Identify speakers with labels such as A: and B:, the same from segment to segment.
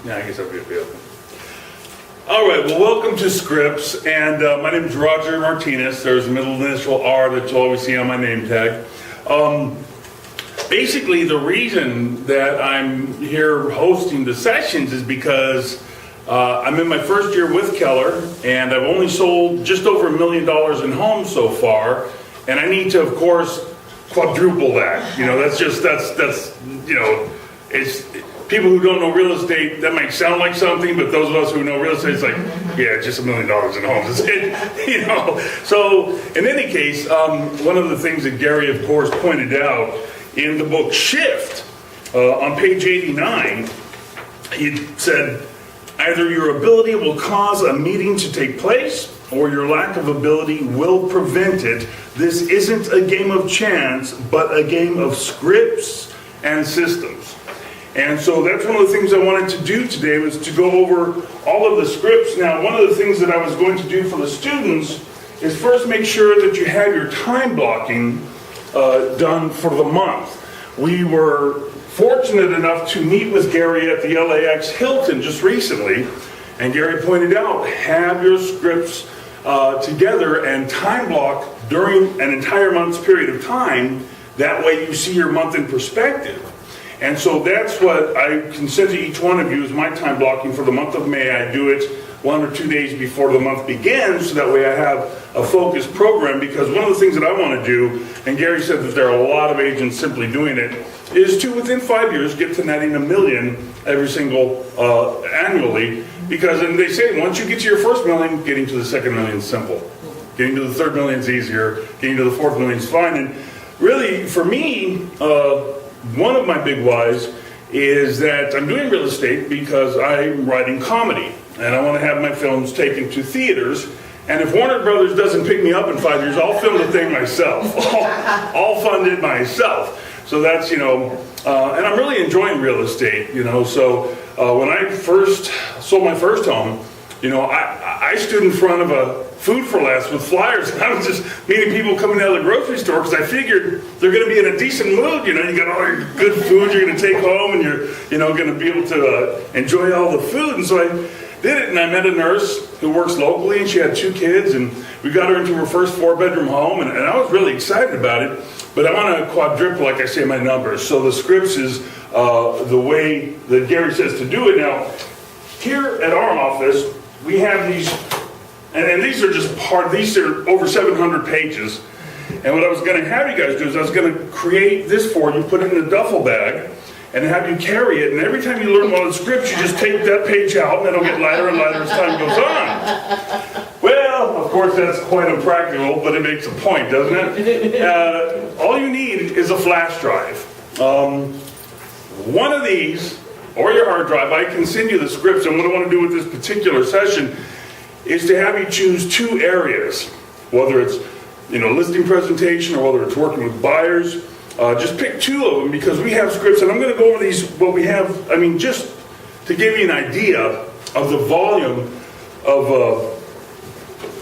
A: Yeah, I guess that'd be available. All right, well, welcome to Scripts, and my name is Roger Martinez. There's a middle initial R that you'll always see on my name tag. Basically, the reason that I'm here hosting the sessions is because I'm in my first year with Keller, and I've only sold just over $1 million in homes so far, and I need to, of course, quadruple that. You know, that's you know, it's people who don't know real estate, that might sound like something, but those of us who know real estate, it's like, yeah, just $1 million in homes. That's it, you know. So, in any case, one of the things that Gary, of course, pointed out in the book Shift, on page 89, he said, either your ability will cause a meeting to take place, or your lack of ability will prevent it. This isn't a game of chance, but a game of scripts and systems. And so that's one of the things I wanted to do today, was to go over all of the scripts. Now, one of the things that I was going to do for the students is first make sure that you have your time blocking done for the month. We were fortunate enough to meet with Gary at the LAX Hilton just recently, and Gary pointed out, have your scripts together and time block during an entire month's period of time. That way you see your month in perspective. And so that's what I can send to each one of you, is my time blocking for the month of May. I do it 1 or 2 days before the month begins, so that way I have a focused program, because one of the things that I want to do, and Gary said that there are a lot of agents simply doing it, is to, within 5 years, get to netting $1 million every single annually. Because, and they say, once you get to your first million, getting to the second million is simple. Getting to the third million is easier. Getting to the fourth million is fine. And really, for me, one of my big whys is that I'm doing real estate because I'm writing comedy, and I want to have my films taken to theaters. And if Warner Brothers doesn't pick me up in 5 years, I'll film the thing myself. I'll fund it myself. So that's, you know, and I'm really enjoying real estate, you know. So when I first sold my first home, you know, I stood in front of a Food for Less with flyers, and I was just meeting people coming out of the grocery store, because I figured they're going to be in a decent mood. You know, you got all your good food you're going to take home, and you're, you know, going to be able to enjoy all the food. And so I did it, and I met a nurse who works locally, and she had 2 kids, and we got her into her first 4-bedroom home, and I was really excited about it. But I want to quadruple, like I say, my numbers. So the scripts is the way that Gary says to do it. Now, here at our office, we have these, and these are just these are over 700 pages. And what I was going to have you guys do is I was going to create this for you, put it in a duffel bag, and have you carry it. And every time you learn one of the scripts, you just take that page out, and it'll get lighter and lighter as time goes on. Well, of course, that's quite impractical, but it makes a point, doesn't it? All you need is a flash drive. One of these, or your hard drive, I can send you the scripts, and what I want to do with this particular session is to have you choose 2 areas, whether it's, you know, listing presentation or whether it's working with buyers. Just pick 2 of them, because we have scripts, and I'm going to go over these, what we have, I mean, just to give you an idea of the volume of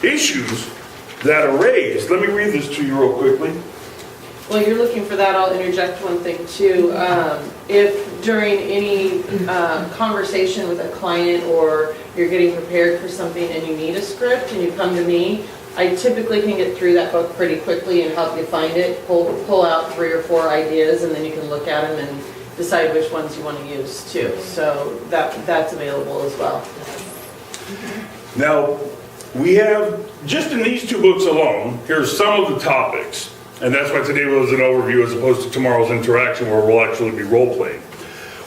A: issues that are raised. Let me read this to you real quickly.
B: Well, you're looking for that, I'll interject one thing too. If during any conversation with a client, or you're getting prepared for something and you need a script and you come to me, I typically can get through that book pretty quickly and help you find it, pull out 3 or 4 ideas, and then you can look at them and decide which ones you want to use too. So that's available as well.
A: Now, we have, just in these 2 books alone, here's some of the topics. And that's why today was an overview as opposed to tomorrow's interaction, where we'll actually be role-playing.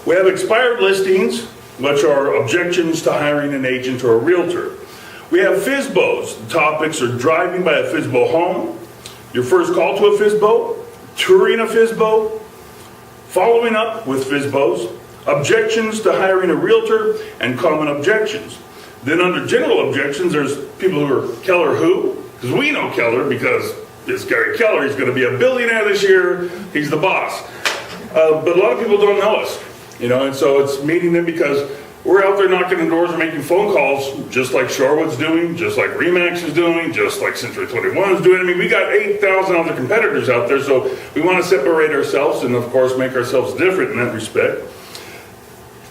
A: We have expired listings, which are objections to hiring an agent or a realtor. We have FSBOs. The topics are driving by a FSBO home, your first call to a FSBO, touring a FSBO, following up with FSBOs, objections to hiring a realtor, and common objections. Then under general objections, there's people who are Keller who, because we know Keller because it's Gary Keller. He's going to be a billionaire this year. He's the boss. But a lot of people don't know us, you know, and so it's meeting them because we're out there knocking on doors and making phone calls, just like Shorewood's doing, just like Remax is doing, just like Century 21 is doing. I mean, we got 8,000 other competitors out there, so we want to separate ourselves and, of course, make ourselves different in that respect.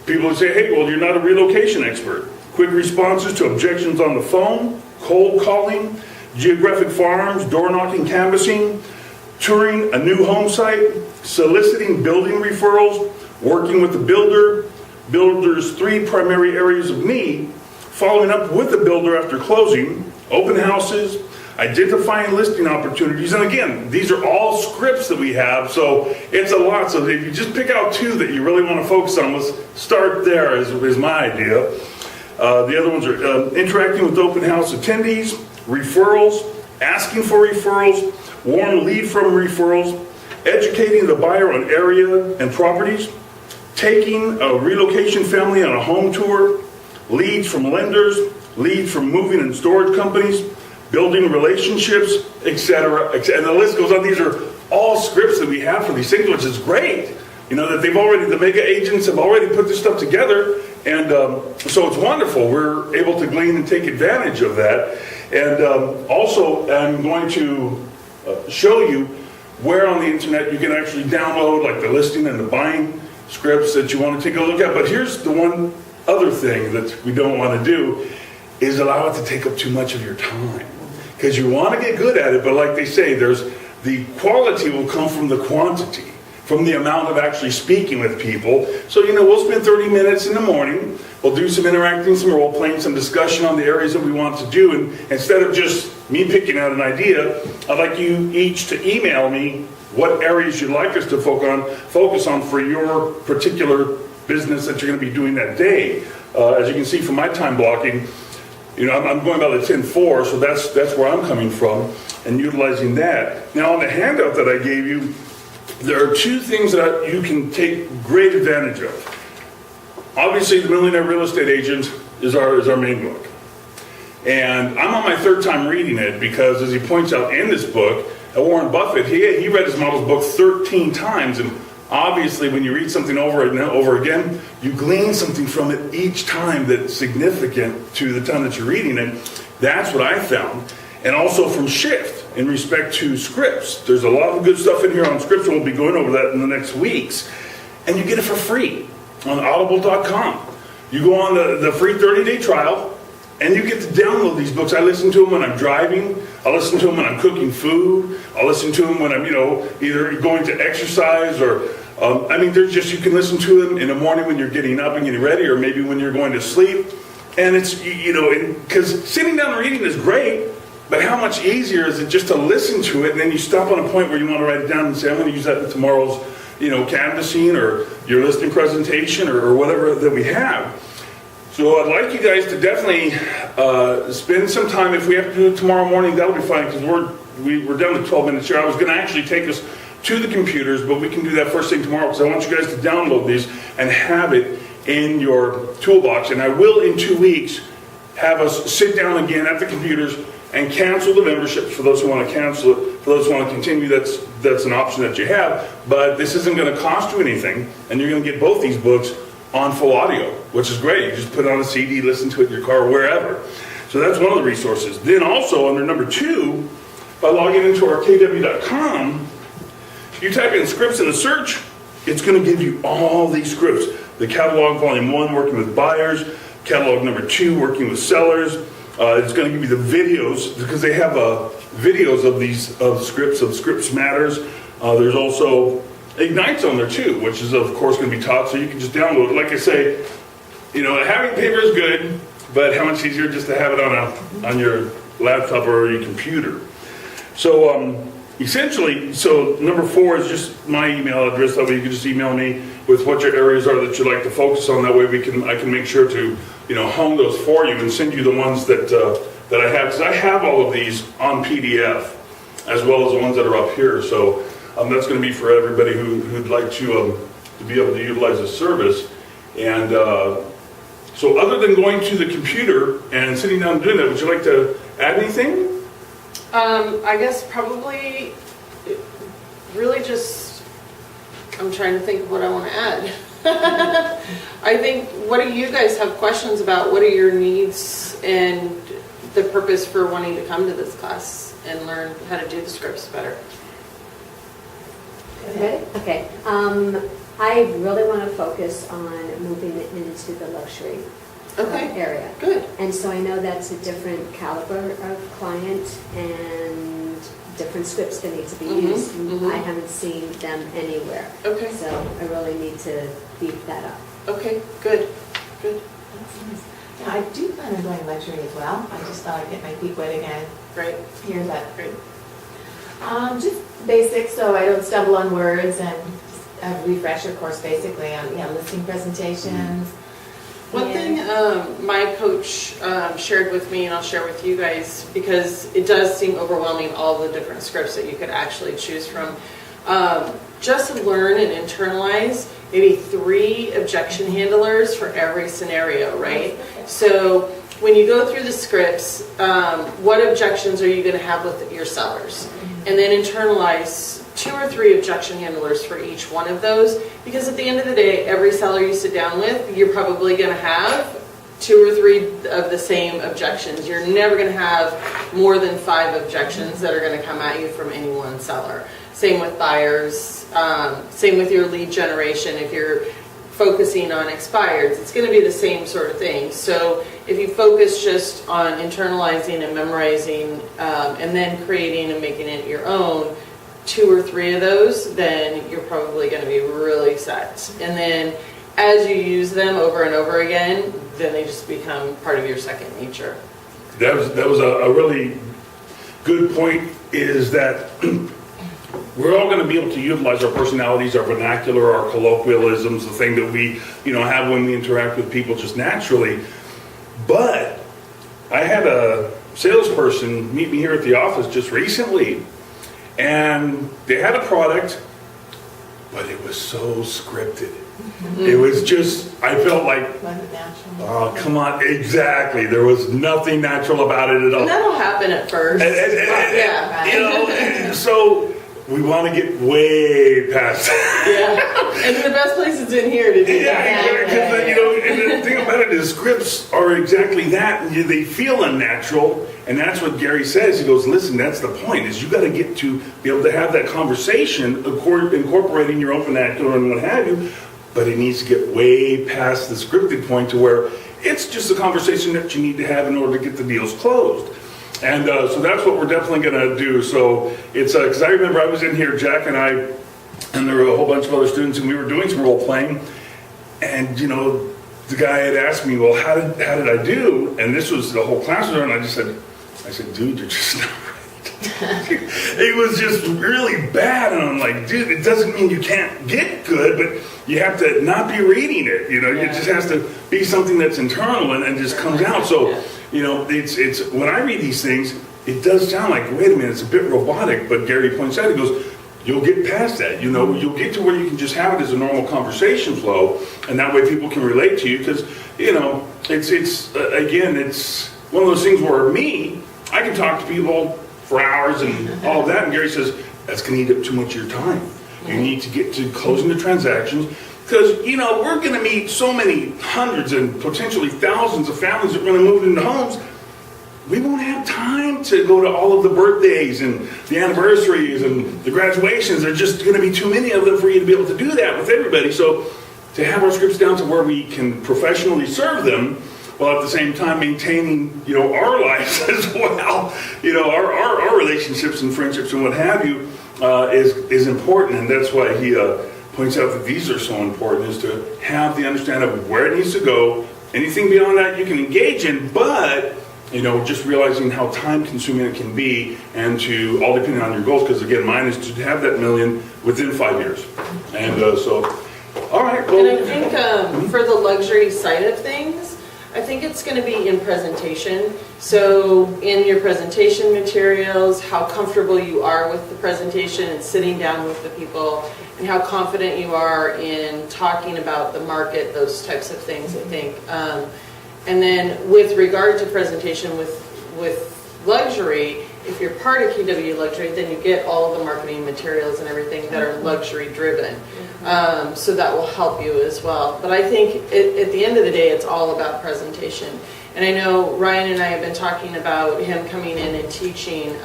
A: People who say, hey, well, you're not a relocation expert. Quick responses to objections on the phone, cold calling, geographic farms, door knocking, canvassing, touring a new home site, soliciting building referrals, working with the builder, builder's 3 primary areas of need, following up with the builder after closing, open houses, identifying listing opportunities. And again, these are all scripts that we have, so it's a lot. So if you just pick out 2 that you really want to focus on, let's start there is my idea. The other ones are interacting with open house attendees, referrals, asking for referrals, warm lead from referrals, educating the buyer on area and properties, taking a relocation family on a home tour, leads from lenders, leads from moving and storage companies, building relationships, etc. And the list goes on. These are all scripts that we have for these things, which is great. You know, that the mega agents have already put this stuff together, and so it's wonderful. We're able to glean and take advantage of that. And also, I'm going to show you where on the internet you can actually download like the listing and the buying scripts that you want to take a look at. But here's the one other thing that we don't want to do is allow it to take up too much of your time. Because you want to get good at it, but like they say, the quality will come from the quantity, from the amount of actually speaking with people. So, we'll spend 30 minutes in the morning, we'll do some interacting, some role playing, some discussion on the areas that we want to do, and instead of just me picking out an idea, I'd like you each to email me what areas you'd like us to focus on for your particular business that you're going to be doing that day. As you can see from my time blocking, I'm going by the 10-4, so that's where I'm coming from and utilizing that. Now on the handout that I gave you, there are 2 things that you can take great advantage of. Obviously, The Millionaire Real Estate Agent is our main book. And I'm on my 3rd time reading it because, as he points out in this book, Warren Buffett, he read his model's book 13 times, and obviously when you read something over and over again, you glean something from it each time that's significant to the time that you're reading it. That's what I found. And also from Shift in respect to scripts. There's a lot of good stuff in here on scripts, and we'll be going over that in the next weeks. And you get it for free on audible.com. You go on the free 30-day trial, and you get to download these books. I listen to them when I'm driving. I listen to them when I'm cooking food. I listen to them when I'm, either going to exercise or, there's just, you can listen to them in the morning when you're getting up and getting ready, or maybe when you're going to sleep. And it's, because sitting down and reading is great, but how much easier is it just to listen to it, and then you stop on a point where you want to write it down and say, I'm going to use that in tomorrow's, canvassing or your listing presentation or whatever that we have. So I'd like you guys to definitely spend some time. If we have to do it tomorrow morning, that'll be fine, because we're down to 12 minutes here. I was going to actually take us to the computers, but we can do that first thing tomorrow, because I want you guys to download these and have it in your toolbox. And I will, in 2 weeks, have us sit down again at the computers and cancel the memberships for those who want to cancel it. For those who want to continue, that's an option that you have. But this isn't going to cost you anything, and you're going to get both these books on full audio, which is great. You just put it on a CD, listen to it in your car, wherever. So that's one of the resources. Then also under number 2, by logging into our kw.com, you type in scripts in the search, it's going to give you all these scripts. The catalog volume 1, working with buyers. Catalog number 2, working with sellers. It's going to give you the videos, because they have videos of Scripts Matters. There's also Ignites on there too, which is of course going to be taught, so you can just download it. Like I say, having paper is good, but how much easier just to have it on your laptop or your computer. So essentially, number 4 is just my email address. That way you can just email me with what your areas are that you'd like to focus on. That way I can make sure to hone those for you and send you the ones that I have, because I have all of these on PDF as well as the ones that are up here. So that's going to be for everybody who'd like to be able to utilize this service. And so other than going to the computer and sitting down and doing that, would you like to add anything?
B: I guess probably really just, I'm trying to think of what I want to add. I think, what do you guys have questions about? What are your needs and the purpose for wanting to come to this class and learn how to do the scripts better?
C: Okay. I really want to focus on moving it into the luxury area.
B: Good.
C: And so I know that's a different caliber of client and different scripts that need to be used. I haven't seen them anywhere.
B: Okay.
C: So I really need to beef that up.
B: Okay, good.
D: Yeah, I do plan on going luxury as well. I just thought I'd get my feet wet again.
B: Right.
D: Hear that.
B: Great.
D: Just basics, so I don't stumble on words, and just a refresher course basically on listing presentations.
B: One thing my coach shared with me, and I'll share with you guys, because it does seem overwhelming, all the different scripts that you could actually choose from. Just to learn and internalize maybe 3 objection handlers for every scenario, right? So when you go through the scripts, what objections are you going to have with your sellers? And then internalize 2 or 3 objection handlers for each one of those, because at the end of the day, every seller you sit down with, you're probably going to have 2 or 3 of the same objections. You're never going to have more than 5 objections that are going to come at you from any one seller. Same with buyers, same with your lead generation. If you're focusing on expireds, it's going to be the same sort of thing. So if you focus just on internalizing and memorizing and then creating and making it your own, 2 or 3 of those, then you're probably going to be really set. And then as you use them over and over again, then they just become part of your second nature.
A: That was a really good point, is that we're all going to be able to utilize our personalities, our vernacular, our colloquialisms, the thing that we, have when we interact with people just naturally. But I had a salesperson meet me here at the office just recently, and they had a product, but it was so scripted. It was just, I felt like,
D: Wasn't natural.
A: oh, come on, exactly. There was nothing natural about it at all.
B: And that'll happen at first.
A: Yeah. So we want to get way past that.
B: Yeah, and the best place is in here to do that.
A: And the thing about it is scripts are exactly that. They feel unnatural, and that's what Gary says. He goes, listen, that's the point, is you got to get to be able to have that conversation, incorporating your own vernacular and what have you, but it needs to get way past the scripted point to where it's just a conversation that you need to have in order to get the deals closed. And so that's what we're definitely going to do. So it's because I remember I was in here, Jack and I, and there were a whole bunch of other students, and we were doing some role playing. And the guy had asked me, well, how did I do? And this was the whole class was on. And I said, dude, you're just not right. It was just really bad. And I'm like, dude, it doesn't mean you can't get good, but you have to not be reading it. It just has to be something that's internal and just comes out. So. It's when I read these things, it does sound like, wait a minute, it's a bit robotic, but Gary points out, he goes, you'll get past that, you'll get to where you can just have it as a normal conversation flow, and that way people can relate to you, because, it's one of those things where I can talk to people for hours and all of that, and Gary says, that's going to eat up too much of your time. You need to get to closing the transactions. Because, we're going to meet so many hundreds and potentially thousands of families that are going to move into homes. We won't have time to go to all of the birthdays and the anniversaries and the graduations. There's just going to be too many of them for you to be able to do that with everybody. So to have our scripts down to where we can professionally serve them, while at the same time maintaining, our lives as well, our relationships and friendships and what have you, is important. And that's why he points out that these are so important, is to have the understanding of where it needs to go. Anything beyond that you can engage in, but just realizing how time consuming it can be, and to all depending on your goals, because again, mine is to have that million within 5 years. And so, all right. Well,
B: and I think for the luxury side of things, I think it's going to be in presentation. So in your presentation materials, how comfortable you are with the presentation and sitting down with the people, and how confident you are in talking about the market, those types of things, I think. And then with regard to presentation with luxury, if you're part of KW Luxury, then you get all of the marketing materials and everything that are luxury driven. So that will help you as well. But I think at the end of the day, it's all about presentation. And I know Ryan and I have been talking about him coming in and teaching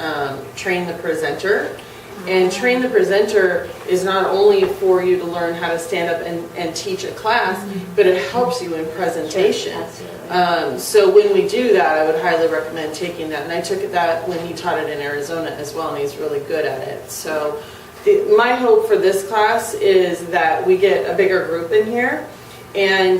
B: Train the Presenter. And train the presenter is not only for you to learn how to stand up and teach a class, but it helps you in presentation.
C: Absolutely.
B: So when we do that, I would highly recommend taking that. And I took that when he taught it in Arizona as well, and he's really good at it. So my hope for this class is that we get a bigger group in here. And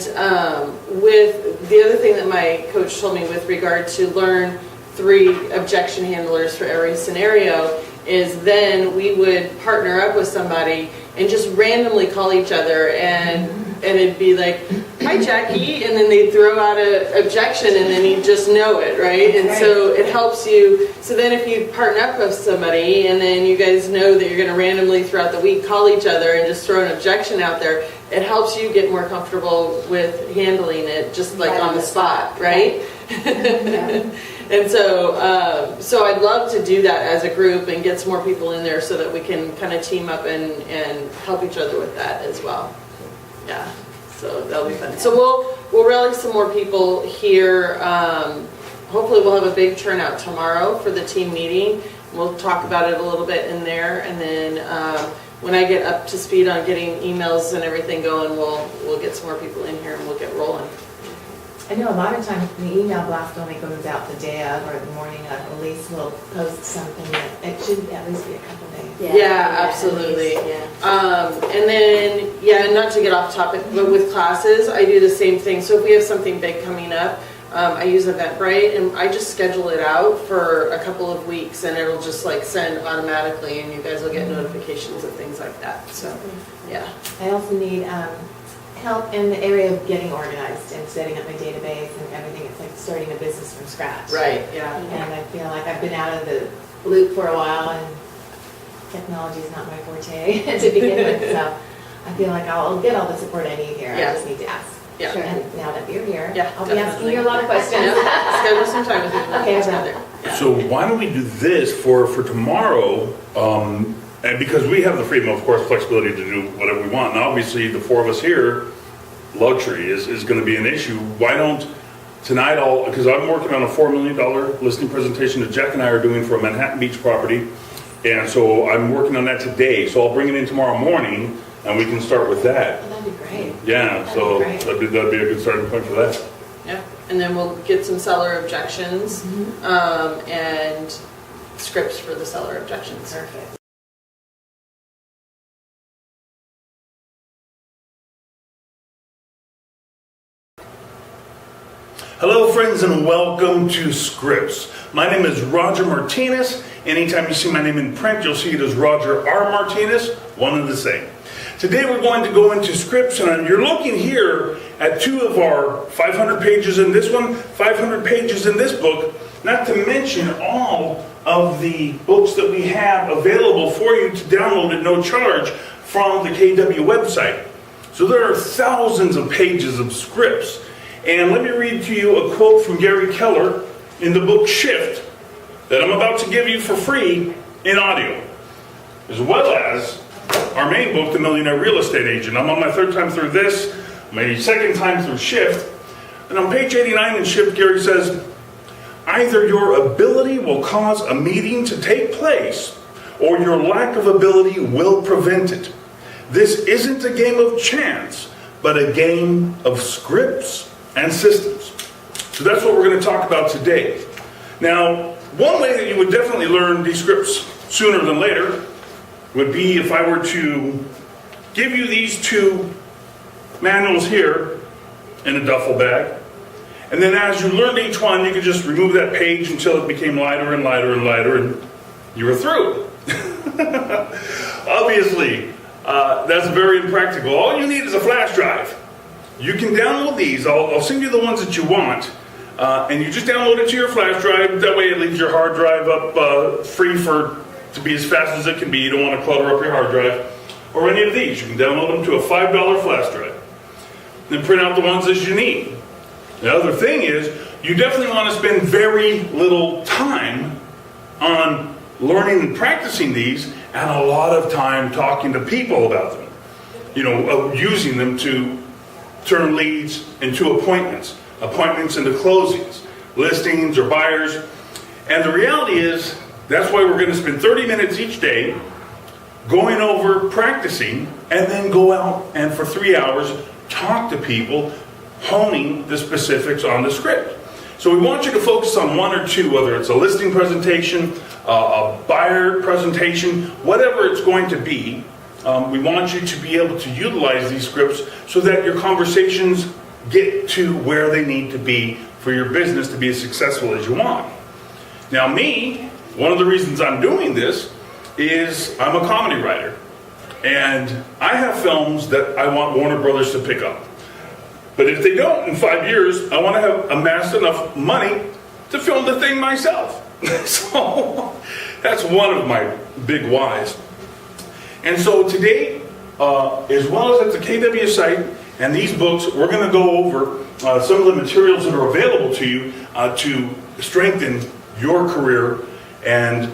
B: with the other thing that my coach told me with regard to learn 3 objection handlers for every scenario is then we would partner up with somebody and just randomly call each other and it'd be like, hi Jackie, and then they'd throw out an objection and then you just know it, right? And so it helps you. So then if you partner up with somebody and then you guys know that you're going to randomly throughout the week call each other and just throw an objection out there, it helps you get more comfortable with handling it just like on the spot, right? And so, so I'd love to do that as a group and get some more people in there so that we can kind of team up and help each other with that as well. Yeah, so that'll be fun. So we'll rally some more people here. Hopefully we'll have a big turnout tomorrow for the team meeting. We'll talk about it a little bit in there, and then when I get up to speed on getting emails and everything going, we'll get some more people in here and we'll get rolling.
D: I know a lot of times the email blast only goes out the day of or the morning of. At least we'll post something that it should at least be a couple days.
B: Yeah, absolutely.
C: Yeah.
B: And then, not to get off topic, but with classes, I do the same thing. So if we have something big coming up, I use Eventbrite and I just schedule it out for a couple of weeks and it'll just like send automatically and you guys will get notifications of things like that. So, yeah.
D: I also need help in the area of getting organized and setting up my database and everything. It's like starting a business from scratch.
B: Right, yeah.
D: And I feel like I've been out of the loop for a while and technology is not my forte to begin with. So I feel like I'll get all the support I need here.
B: Yeah.
D: I just need to ask.
B: Yeah.
C: Sure.
D: And now that you're here,
B: Yeah,
D: I'll be asking
B: definitely.
D: you a lot of questions.
B: Yeah, schedule some time with you.
D: Okay,
B: together. Yeah.
A: So why don't we do this for tomorrow? And because we have the freedom, of course, flexibility to do whatever we want. And obviously, the 4 of us here, luxury is going to be an issue. Why don't tonight because I'm working on a $4 million listing presentation that Jack and I are doing for a Manhattan Beach property. And so I'm working on that today. So I'll bring it in tomorrow morning and we can start with that.
D: Well, that'd be great.
A: Yeah, so that'd be a good starting point for that.
B: Yeah, and then we'll get some seller objections and scripts for the seller objections.
D: Perfect.
A: Hello friends and welcome to Scripts. My name is Roger Martinez. Anytime you see my name in print, you'll see it as Roger R. Martinez, one and the same. Today we're going to go into Scripts, and you're looking here at 2 of our 500 pages in this one, 500 pages in this book, not to mention all of the books that we have available for you to download at no charge from the KW website. So there are thousands of pages of scripts. And let me read to you a quote from Gary Keller in the book Shift that I'm about to give you for free in audio, as well as our main book, The Millionaire Real Estate Agent. I'm on my 3rd time through this, my 2nd time through Shift. And on page 89 in Shift, Gary says, either your ability will cause a meeting to take place, or your lack of ability will prevent it. This isn't a game of chance, but a game of scripts and systems. So that's what we're going to talk about today. Now, one way that you would definitely learn these scripts sooner than later would be if I were to give you these 2 manuals here in a duffel bag. And then as you learned each one, you could just remove that page until it became lighter and lighter and lighter, and you were through. Obviously, that's very impractical. All you need is a flash drive. You can download these. I'll send you the ones that you want. And you just download it to your flash drive. That way it leaves your hard drive up free to be as fast as it can be. You don't want to clutter up your hard drive. Or any of these. You can download them to a $5 flash drive. Then print out the ones that you need. The other thing is, you definitely want to spend very little time on learning and practicing these, and a lot of time talking to people about them. Using them to turn leads into appointments into closings, listings or buyers. And the reality is, that's why we're going to spend 30 minutes each day going over, practicing, and then go out and for 3 hours talk to people, honing the specifics on the script. So we want you to focus on one or two, whether it's a listing presentation, a buyer presentation, whatever it's going to be. We want you to be able to utilize these scripts so that your conversations get to where they need to be for your business to be as successful as you want. Now me, one of the reasons I'm doing this is I'm a comedy writer. And I have films that I want Warner Brothers to pick up. But if they don't, in 5 years, I want to have amassed enough money to film the thing myself. So that's one of my big whys. And so today, as well as at the KW site and these books, we're going to go over some of the materials that are available to you to strengthen your career. And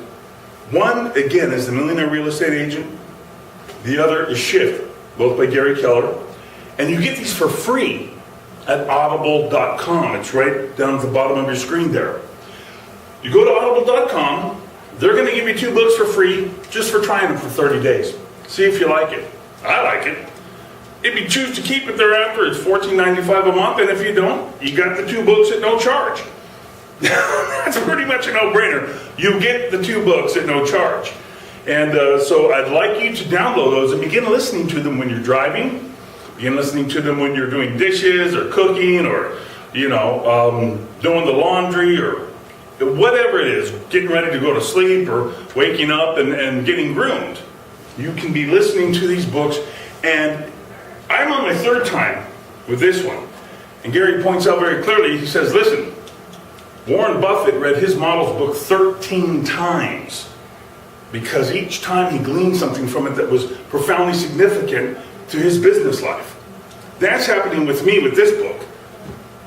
A: one, again, is The Millionaire Real Estate Agent. The other is Shift, both by Gary Keller. And you get these for free at audible.com. It's right down at the bottom of your screen there. You go to audible.com, they're going to give you 2 books for free just for trying them for 30 days. See if you like it. I like it. If you choose to keep it thereafter, it's $14.95 a month, and if you don't, you got the 2 books at no charge. That's pretty much a no-brainer. You get the 2 books at no charge. And so I'd like you to download those and begin listening to them when you're driving, begin listening to them when you're doing dishes or cooking or, doing the laundry or whatever it is, getting ready to go to sleep or waking up and getting groomed. You can be listening to these books, and I'm on my 3rd time with this one. And Gary points out very clearly, he says, listen, Warren Buffett read his model's book 13 times because each time he gleaned something from it that was profoundly significant to his business life. That's happening with me with this book.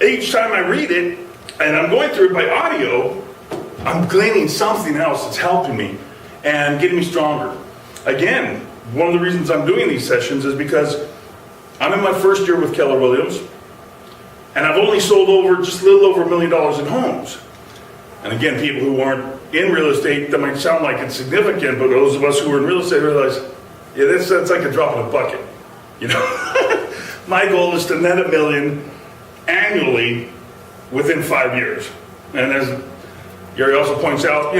A: Each time I read it, and I'm going through it by audio, I'm gleaning something else that's helping me and getting me stronger. Again, one of the reasons I'm doing these sessions is because I'm in my 1st year with Keller Williams, and I've only sold just a little over $1 million in homes. And again, people who aren't in real estate, that might sound like it's significant, but those of us who are in real estate realize, yeah, that's like a drop in a bucket. My goal is to net $1 million annually within 5 years. And as Gary also points out,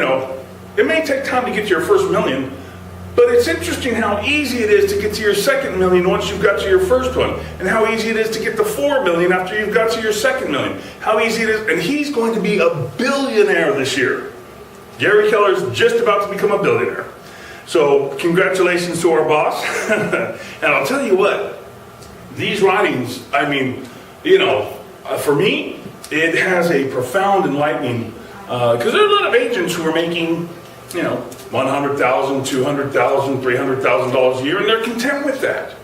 A: it may take time to get to your first $1 million, but it's interesting how easy it is to get to your second $1 million once you've got to your first one, and how easy it is to get to $4 million after you've got to your second $1 million. How easy it is, and he's going to be a billionaire this year. Gary Keller's just about to become a billionaire. So congratulations to our boss. And I'll tell you what, these writings, for me, it has a profound enlightening, because there are a lot of agents who are making, $100,000, $200,000, $300,000 a year, and they're content with that.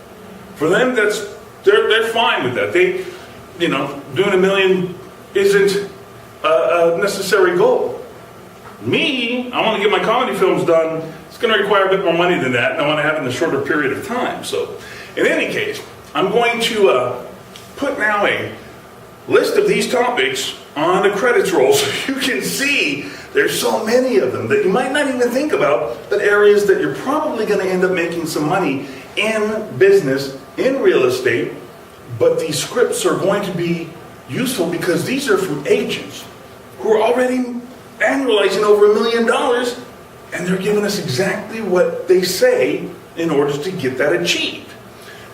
A: For them, they're fine with that. Doing $1 million isn't a necessary goal. Me, I want to get my comedy films done. It's going to require a bit more money than that, and I want to have it in a shorter period of time. So, in any case, I'm going to put now a list of these topics on the credits roll so you can see there's so many of them that you might not even think about, but areas that you're probably going to end up making some money in business, in real estate. But these scripts are going to be useful because these are from agents who are already annualizing over $1 million, and they're giving us exactly what they say in order to get that achieved.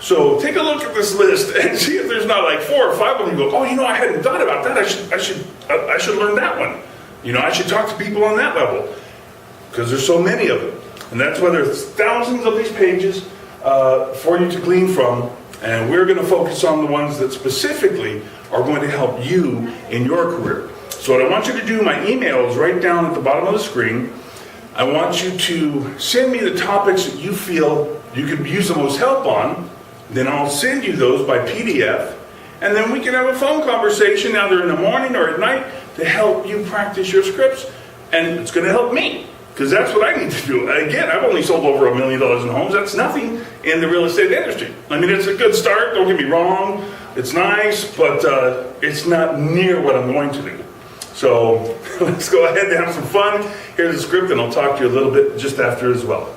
A: So take a look at this list and see if there's not like 4 or 5 of them. You go, I hadn't thought about that. I should learn that one. I should talk to people on that level because there's so many of them. And that's why there's thousands of these pages for you to glean from. And we're going to focus on the ones that specifically are going to help you in your career. So what I want you to do, my email is right down at the bottom of the screen. I want you to send me the topics that you feel you could use the most help on. Then I'll send you those by PDF. And then we can have a phone conversation either in the morning or at night to help you practice your scripts. And it's going to help me because that's what I need to do. Again, I've only sold over $1 million in homes. That's nothing in the real estate industry. It's a good start. Don't get me wrong. It's nice, but it's not near what I'm going to do. So let's go ahead and have some fun. Here's the script, and I'll talk to you a little bit just after as well.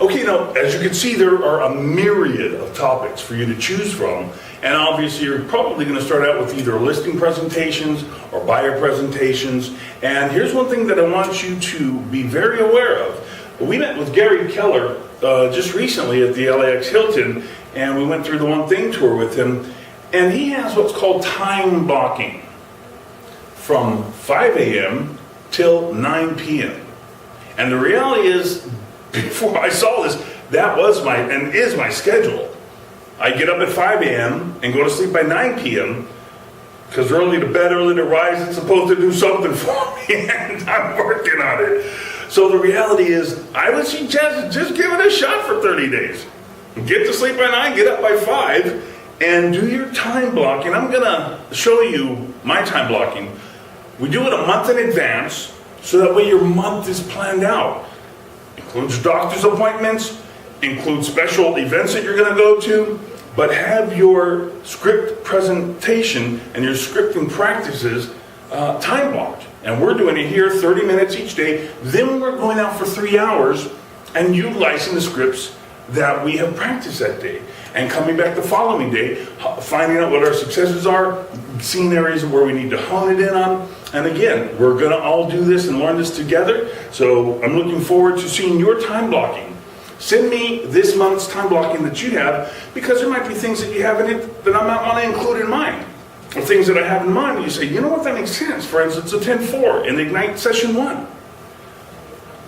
A: Okay, now, as you can see, there are a myriad of topics for you to choose from. And obviously, you're probably going to start out with either listing presentations or buyer presentations. And here's one thing that I want you to be very aware of. We met with Gary Keller just recently at the LAX Hilton, and we went through the One Thing tour with him. And he has what's called time blocking from 5 a.m. till 9 p.m. And the reality is, before I saw this, that was my, and is my schedule. I get up at 5 a.m. and go to sleep by 9 p.m. because early to bed, early to rise, it's supposed to do something for me, and I'm working on it. So the reality is, I would suggest just give it a shot for 30 days. Get to sleep by 9, get up by 5, and do your time blocking. I'm going to show you my time blocking. We do it a month in advance, so that way your month is planned out. Includes doctor's appointments, includes special events that you're going to go to, but have your script presentation and your scripting practices time blocked. And we're doing it here 30 minutes each day. Then we're going out for 3 hours and utilizing the scripts that we have practiced that day. And coming back the following day, finding out what our successes are, seeing areas where we need to hone it in on. And again, we're going to all do this and learn this together. So I'm looking forward to seeing your time blocking. Send me this month's time blocking that you have, because there might be things that you have in it that I might want to include in mine. Or things that I have in mind, you say, you know what, that makes sense. For instance, a 10-4 in Ignite Session 1.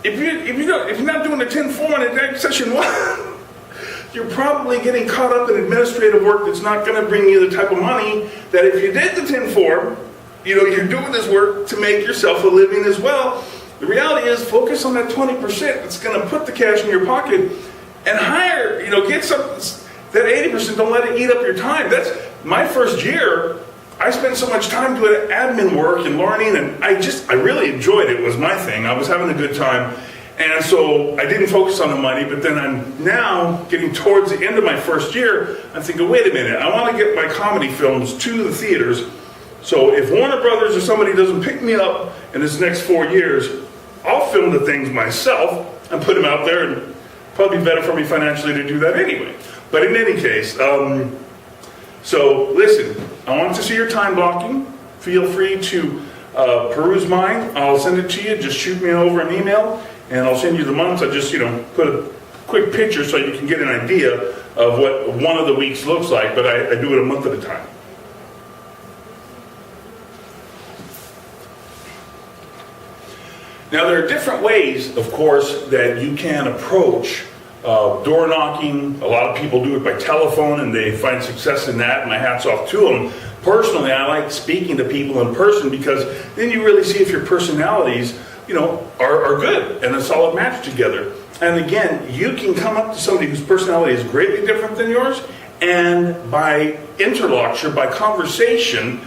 A: If you're not doing a 10-4 in Ignite Session 1, you're probably getting caught up in administrative work that's not going to bring you the type of money that if you did the 10-4, you're doing this work to make yourself a living as well. The reality is, focus on that 20% that's going to put the cash in your pocket, and hire, get some, that 80%, don't let it eat up your time. That's my first year. I spent so much time doing admin work and learning, and I really enjoyed it. It was my thing. I was having a good time. And so I didn't focus on the money, but then I'm now getting towards the end of my first year. I'm thinking, wait a minute, I want to get my comedy films to the theaters. So if Warner Brothers or somebody doesn't pick me up in this next 4 years, I'll film the things myself and put them out there, and probably be better for me financially to do that anyway. But in any case, so listen, I want to see your time blocking. Feel free to peruse mine. I'll send it to you. Just shoot me over an email, and I'll send you the months. I just, put a quick picture so you can get an idea of what one of the weeks looks like, but I do it a month at a time. Now, there are different ways, of course, that you can approach door knocking. A lot of people do it by telephone, and they find success in that. My hat's off to them. Personally, I like speaking to people in person, because then you really see if your personalities, are good and a solid match together. And again, you can come up to somebody whose personality is greatly different than yours, and by interlocution, by conversation,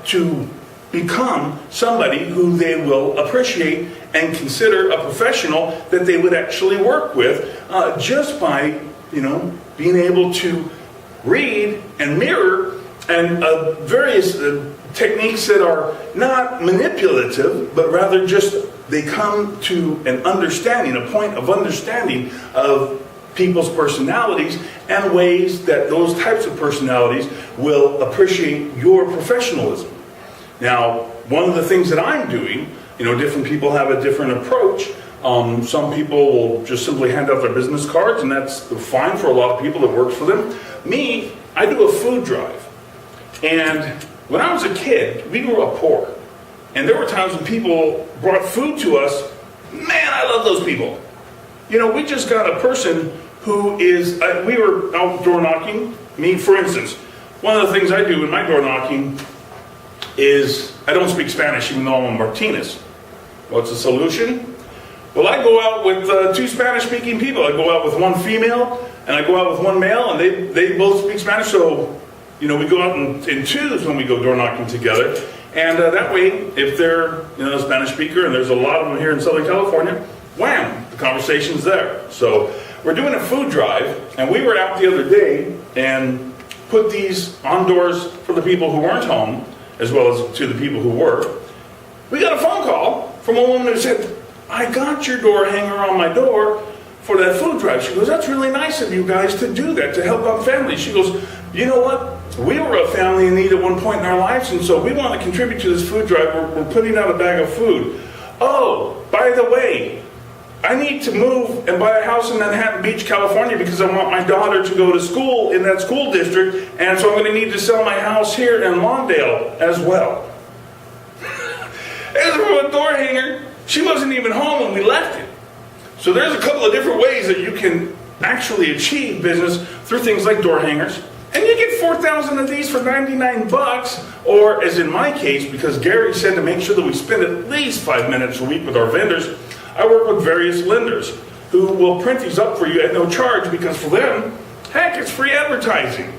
A: to become somebody who they will appreciate and consider a professional that they would actually work with, just by being able to read and mirror and various techniques that are not manipulative, but rather just they come to an understanding, a point of understanding of people's personalities and ways that those types of personalities will appreciate your professionalism. Now, one of the things that I'm doing, different people have a different approach. Some people will just simply hand out their business cards, and that's fine for a lot of people. It works for them. Me, I do a food drive. And when I was a kid, we grew up poor. And there were times when people brought food to us. Man, I love those people. We just got a person who is, we were outdoor knocking. Me, for instance, one of the things I do in my door knocking is I don't speak Spanish, even though I'm a Martinez. What's the solution? Well, I go out with 2 Spanish-speaking people. I go out with 1 female, and I go out with 1 male, and they both speak Spanish. So, we go out in twos when we go door knocking together. And that way, if they're a Spanish speaker, and there's a lot of them here in Southern California, wham, the conversation's there. So we're doing a food drive, and we were out the other day and put these on doors for the people who weren't home, as well as to the people who were. We got a phone call from a woman who said, I got your door hanger on my door for that food drive. She goes, that's really nice of you guys to do that, to help out families. She goes, you know what? We were a family in need at one point in our lives, and so we want to contribute to this food drive. We're putting out a bag of food. Oh, by the way, I need to move and buy a house in Manhattan Beach, California, because I want my daughter to go to school in that school district, and so I'm going to need to sell my house here in Lawndale as well. As for a door hanger, she wasn't even home when we left it. So there's a couple of different ways that you can actually achieve business through things like door hangers. And you get 4,000 of these for 99 bucks, or as in my case, because Gary said to make sure that we spend at least 5 minutes a week with our vendors, I work with various lenders who will print these up for you at no charge, because for them, heck, it's free advertising.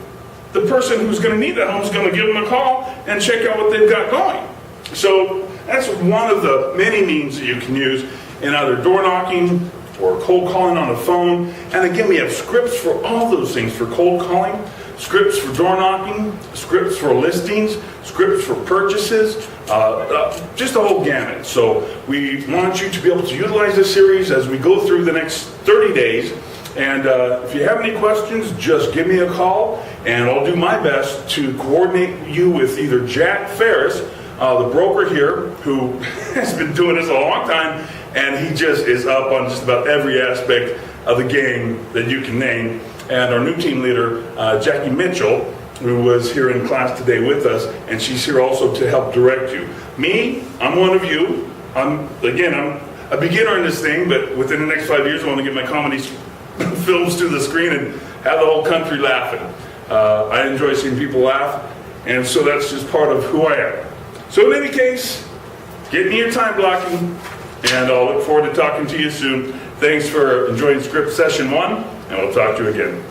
A: The person who's going to need that home is going to give them a call and check out what they've got going. So that's one of the many means that you can use in either door knocking or cold calling on the phone. And again, we have scripts for all those things, for cold calling, scripts for door knocking, scripts for listings, scripts for purchases, just a whole gamut. So we want you to be able to utilize this series as we go through the next 30 days. And if you have any questions, just give me a call, and I'll do my best to coordinate you with either Jack Ferris, the broker here, who has been doing this a long time, and he just is up on just about every aspect of the game that you can name. And our new team leader, Jackie Mitchell, who was here in class today with us, and she's here also to help direct you. Me, I'm one of you. I'm a beginner in this thing, but within the next 5 years, I want to get my comedy films to the screen and have the whole country laughing. I enjoy seeing people laugh, and so that's just part of who I am. So in any case, get me your time blocking, and I'll look forward to talking to you soon. Thanks for enjoying script session 1, and we'll talk to you again.